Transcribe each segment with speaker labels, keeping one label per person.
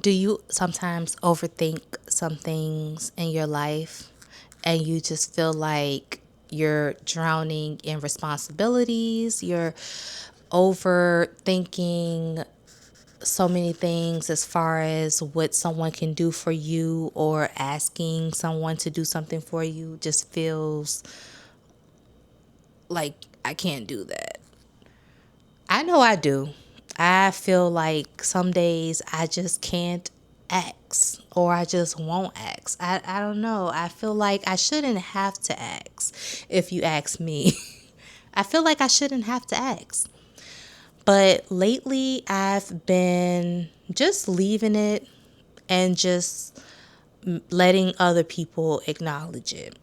Speaker 1: Do you sometimes overthink some things in your life and you just feel like you're drowning in responsibilities? You're overthinking so many things as far as what someone can do for you, or asking someone to do something for you just feels like I can't do that. I know I do. I feel like some days I just can't ask, or I just won't ask. I don't know. I feel like I shouldn't have to ask if you ask me. I feel like I shouldn't have to ask. But lately I've been just leaving it and just letting other people acknowledge it.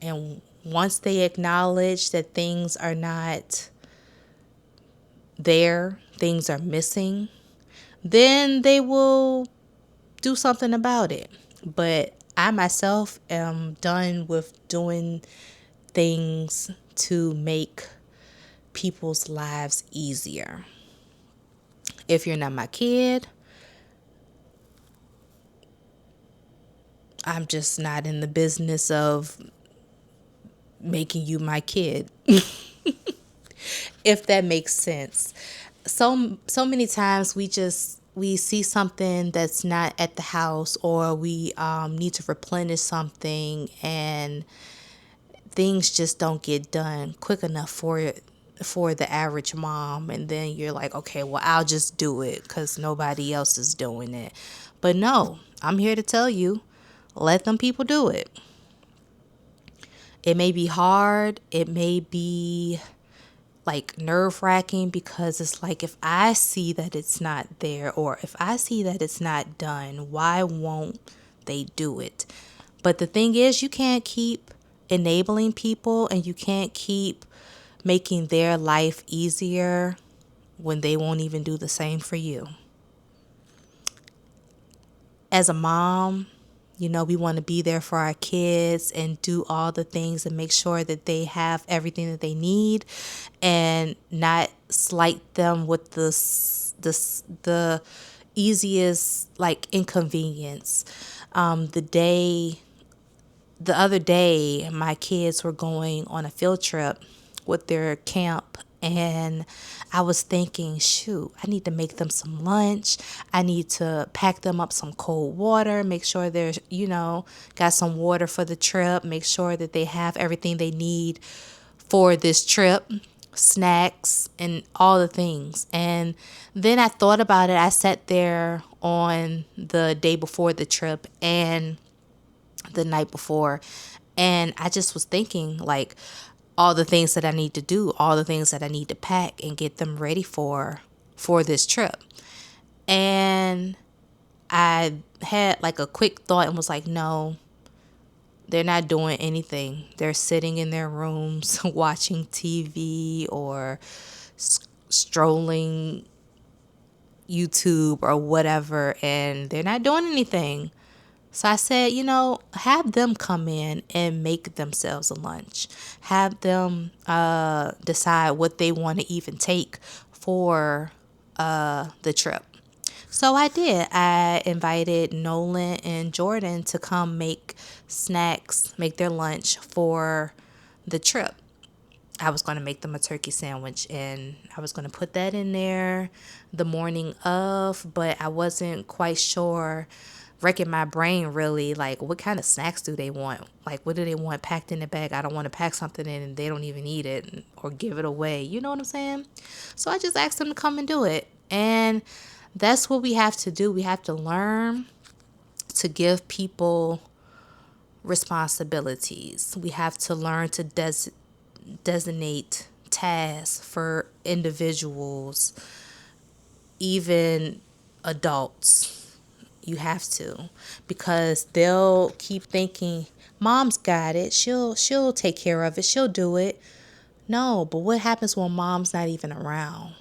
Speaker 1: And once they acknowledge that things are not there, things are missing, then they will do something about it. But I myself am done with doing things to make people's lives easier. If you're not my kid, I'm just not in the business of making you my kid, if that makes sense. So many times we see something that's not at the house, or we need to replenish something, and things just don't get done quick enough for the average mom. And then you're like, okay, well, I'll just do it because nobody else is doing it. But no, I'm here to tell you, let them people do it. It may be hard, it may be like nerve wracking, because it's like, if I see that it's not there, or if I see that it's not done, why won't they do it? But the thing is, you can't keep enabling people, and you can't keep making their life easier when they won't even do the same for you. As a mom, we want to be there for our kids and do all the things and make sure that they have everything that they need, and not slight them with the easiest like inconvenience. The other day, my kids were going on a field trip with their camp, and I was thinking, shoot, I need to make them some lunch. I need to pack them up some cold water, make sure they're, got some water for the trip, make sure that they have everything they need for this trip, snacks and all the things. And then I thought about it. I sat there on the day before the trip and the night before, and I just was thinking, like, all the things that I need to do, all the things that I need to pack and get them ready for this trip. And I had like a quick thought and was like, no, they're not doing anything. They're sitting in their rooms watching TV, or strolling YouTube or whatever, and they're not doing anything. So I said, have them come in and make themselves a lunch. Have them decide what they want to even take for the trip. So I did. I invited Nolan and Jordan to come make snacks, make their lunch for the trip. I was going to make them a turkey sandwich, and I was going to put that in there the morning of, but I wasn't quite sure, wrecking my brain really, like, what kind of snacks do they want? Like, what do they want packed in the bag? I don't want to pack something in and they don't even eat it or give it away. You know what I'm saying? So I just asked them to come and do it. And that's what we have to do. We have to learn to give people responsibilities. We have to learn to designate tasks for individuals, even adults. You have to, because they'll keep thinking, mom's got it, she'll take care of it, she'll do it. No, but what happens when mom's not even around?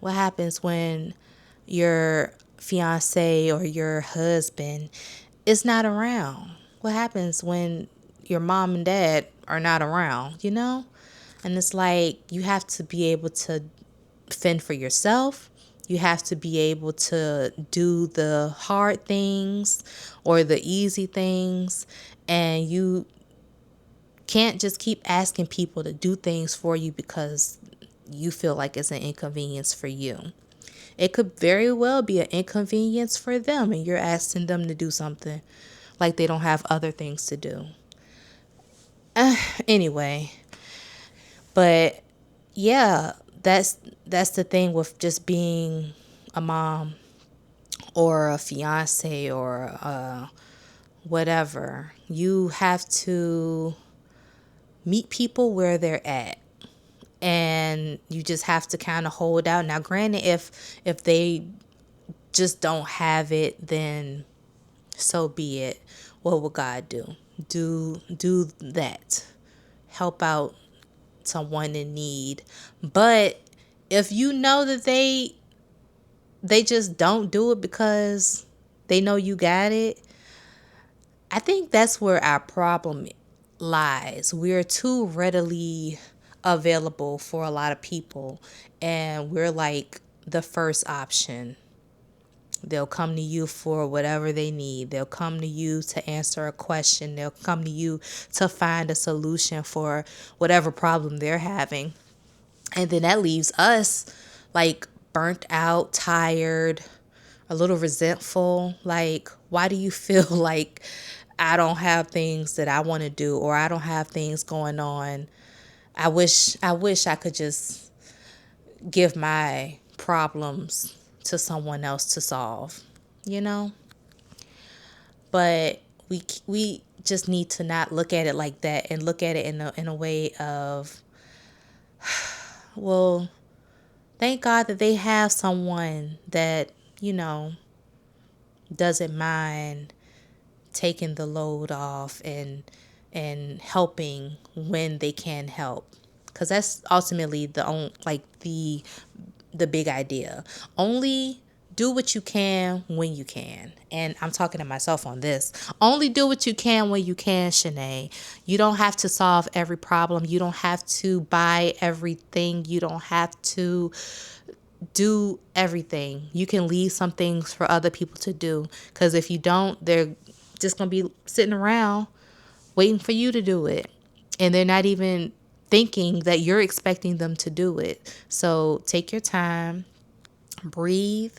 Speaker 1: What happens when your fiance or your husband is not around? What happens when your mom and dad are not around? And it's like, you have to be able to fend for yourself. You have to be able to do the hard things or the easy things. And you can't just keep asking people to do things for you because you feel like it's an inconvenience for you. It could very well be an inconvenience for them, and you're asking them to do something like they don't have other things to do. Anyway, but yeah, that's the thing with just being a mom or a fiance or whatever. You have to meet people where they're at, and you just have to kind of hold out. Now, granted, if they just don't have it, then so be it. What will God do? Do that. Help out someone in need. But if you know that they just don't do it because they know you got it, I think that's where our problem lies. We're too readily available for a lot of people, and we're like the first option. They'll come to you for whatever they need. They'll come to you to answer a question. They'll come to you to find a solution for whatever problem they're having. And then that leaves us like burnt out, tired, a little resentful. Like, why do you feel like I don't have things that I want to do, or I don't have things going on? I wish I could just give my problems to someone else to solve, you know? But we just need to not look at it like that, and look at it in a way of, well, thank God that they have someone that, doesn't mind taking the load off and helping when they can help, because that's ultimately the big idea. Only do what you can when you can. And I'm talking to myself on this. Only do what you can when you can, Shanae. You don't have to solve every problem. You don't have to buy everything. You don't have to do everything. You can leave some things for other people to do. Because if you don't, they're just going to be sitting around waiting for you to do it. And they're not even thinking that you're expecting them to do it. So take your time, breathe.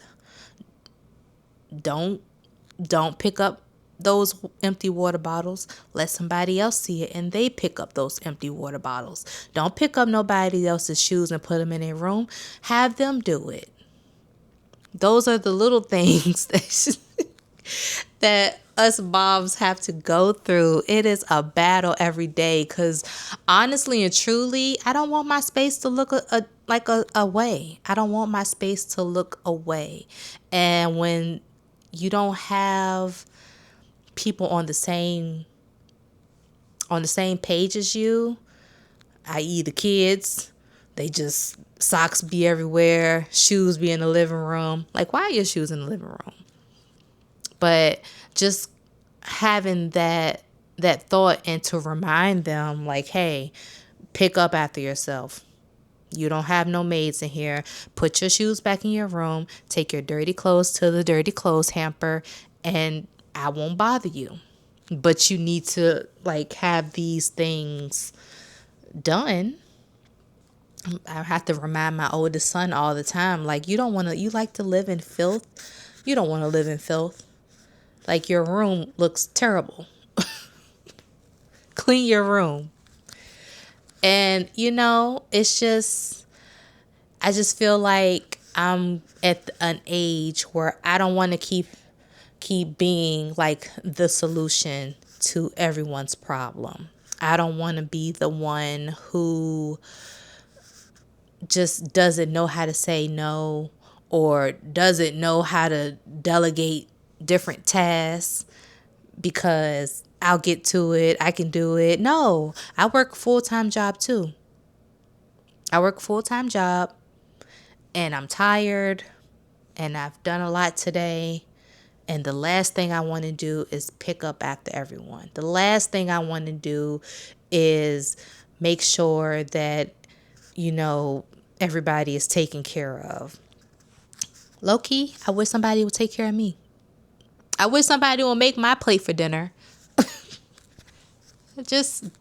Speaker 1: Don't pick up those empty water bottles. Let somebody else see it and they pick up those empty water bottles. Don't pick up nobody else's shoes and put them in their room. Have them do it. Those are the little things that us moms have to go through. It is a battle every day, because honestly and truly, I don't want my space to look away. I don't want my space to look away. And when you don't have people on the same page as you, i.e. the kids, they just, socks be everywhere, shoes be in the living room. Like, why are your shoes in the living room? But just having that thought, and to remind them, like, hey, pick up after yourself. You don't have no maids in here. Put your shoes back in your room. Take your dirty clothes to the dirty clothes hamper, and I won't bother you. But you need to have these things done. I have to remind my oldest son all the time, like, you like to live in filth. You don't want to live in filth. Like, your room looks terrible. Clean your room. And, it's just, I just feel like I'm at an age where I don't want to keep being like the solution to everyone's problem. I don't want to be the one who just doesn't know how to say no, or doesn't know how to delegate different tasks because I'll get to it, I can do it. No, I work a full-time job too. And I'm tired, and I've done a lot today. And the last thing I want to do is pick up after everyone. The last thing I want to do is make sure that, everybody is taken care of. Low key, I wish somebody would take care of me. I wish somebody would make my plate for dinner. Just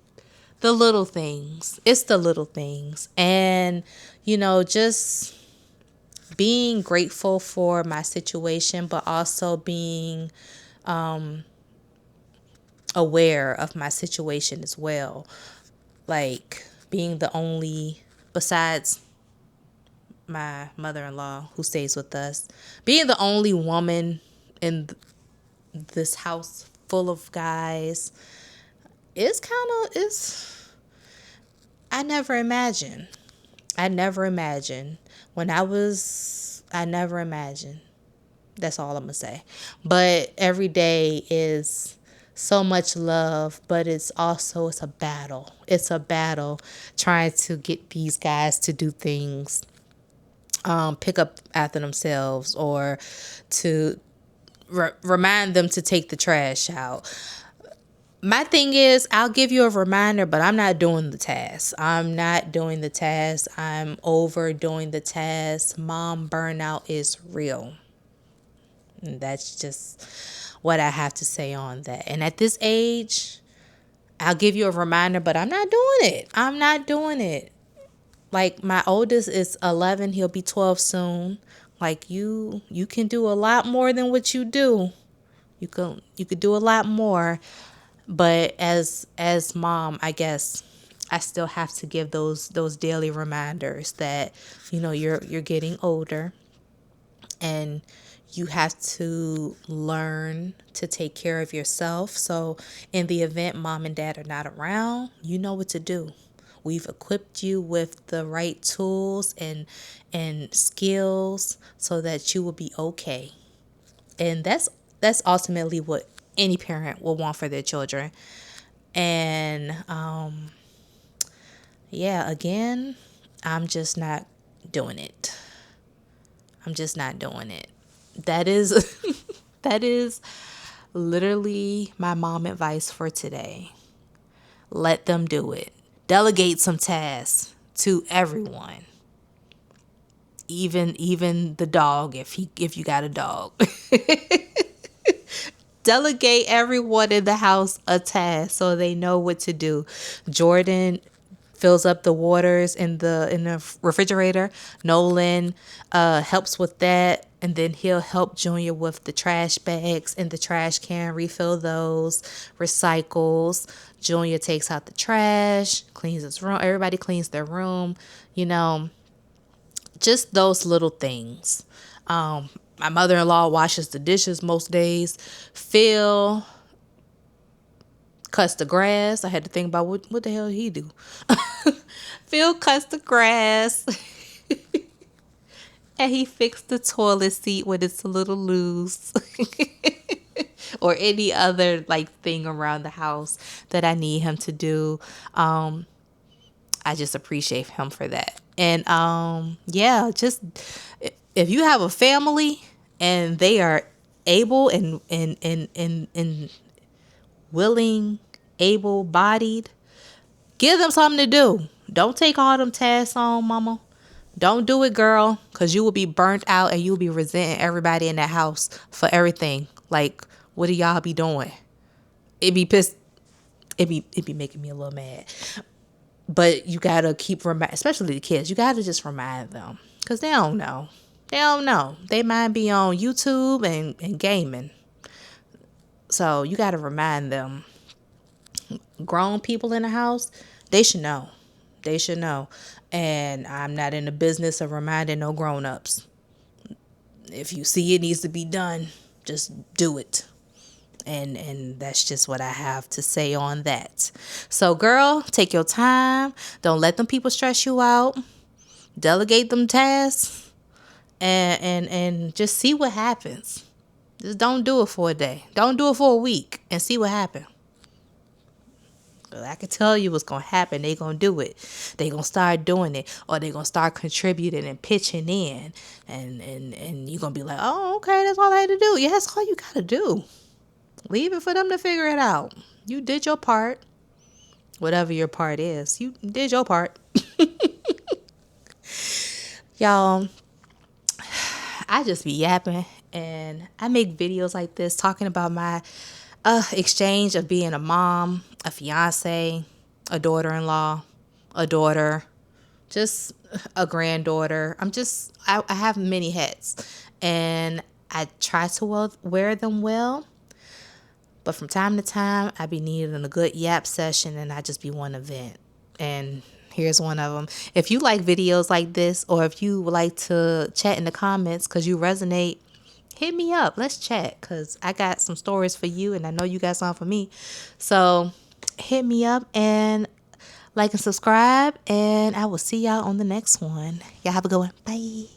Speaker 1: the little things. It's the little things. And, just being grateful for my situation, but also being aware of my situation as well. Like being the only, besides my mother-in-law who stays with us, being the only woman in this house full of guys is kind of, is, I never imagined. I never imagined I never imagined. That's all I'm going to say. But every day is so much love, but it's a battle. It's a battle trying to get these guys to do things, pick up after themselves, or to remind them to take the trash out. My thing is, I'll give you a reminder, but I'm not doing the task. I'm not doing the task. I'm overdoing the task. Mom burnout is real. And that's just what I have to say on that. And at this age, I'll give you a reminder, but I'm not doing it. I'm not doing it. Like my oldest is 11, he'll be 12 soon. Like you can do a lot more than what you do. You could do a lot more, but as mom, I guess I still have to give those daily reminders that you're getting older, and you have to learn to take care of yourself. So in the event mom and dad are not around, you know what to do. We've equipped you with the right tools and skills so that you will be okay. And that's ultimately what any parent will want for their children. And yeah, again, I'm just not doing it. I'm just not doing it. That is that is literally my mom advice for today. Let them do it. Delegate some tasks to everyone. Even the dog, if you got a dog. Delegate everyone in the house a task so they know what to do. Jordan fills up the waters in the refrigerator. Nolan helps with that, and then he'll help Junior with the trash bags in the trash can, refill those, recycles. Junior takes out the trash, cleans his room. Everybody cleans their room. Just those little things. My mother-in-law washes the dishes most days. Phil cuts the grass. I had to think about what the hell he do. Phil cuts the grass. And he fixed the toilet seat when it's a little loose. Or any other thing around the house that I need him to do. I just appreciate him for that. And yeah, just if you have a family and they are able and willing, able bodied, give them something to do. Don't take all them tasks on, mama. Don't do it, girl, because you will be burnt out and you will be resenting everybody in that house for everything. Like, what do y'all be doing? It be pissed. It be making me a little mad. But you gotta especially the kids. You gotta just remind them, because they don't know. They don't know. They might be on YouTube and gaming. So you gotta remind them. Grown people in the house, they should know. They should know. And I'm not in the business of reminding no grown-ups. If you see it needs to be done, just do it. And that's just what I have to say on that. So, girl, take your time. Don't let them people stress you out. Delegate them tasks and just see what happens. Just don't do it for a day. Don't do it for a week and see what happens. I can tell you what's going to happen. They going to do it. They going to start doing it, or they going to start contributing and pitching in. And you're going to be like, oh, okay, that's all I had to do. Yeah, that's all you got to do. Leave it for them to figure it out. You did your part. Whatever your part is. You did your part. Y'all, I just be yapping, and I make videos like this talking about my exchange of being a mom, a fiance, a daughter-in-law, a daughter, just a granddaughter. I have many hats, and I try to wear them well. But from time to time, I be needing a good yap session, and I just be wanting to vent. And here's one of them. If you like videos like this, or if you would like to chat in the comments because you resonate, hit me up. Let's chat because I got some stories for you, and I know you got some for me. So hit me up and like and subscribe, and I will see y'all on the next one. Y'all have a good one. Bye.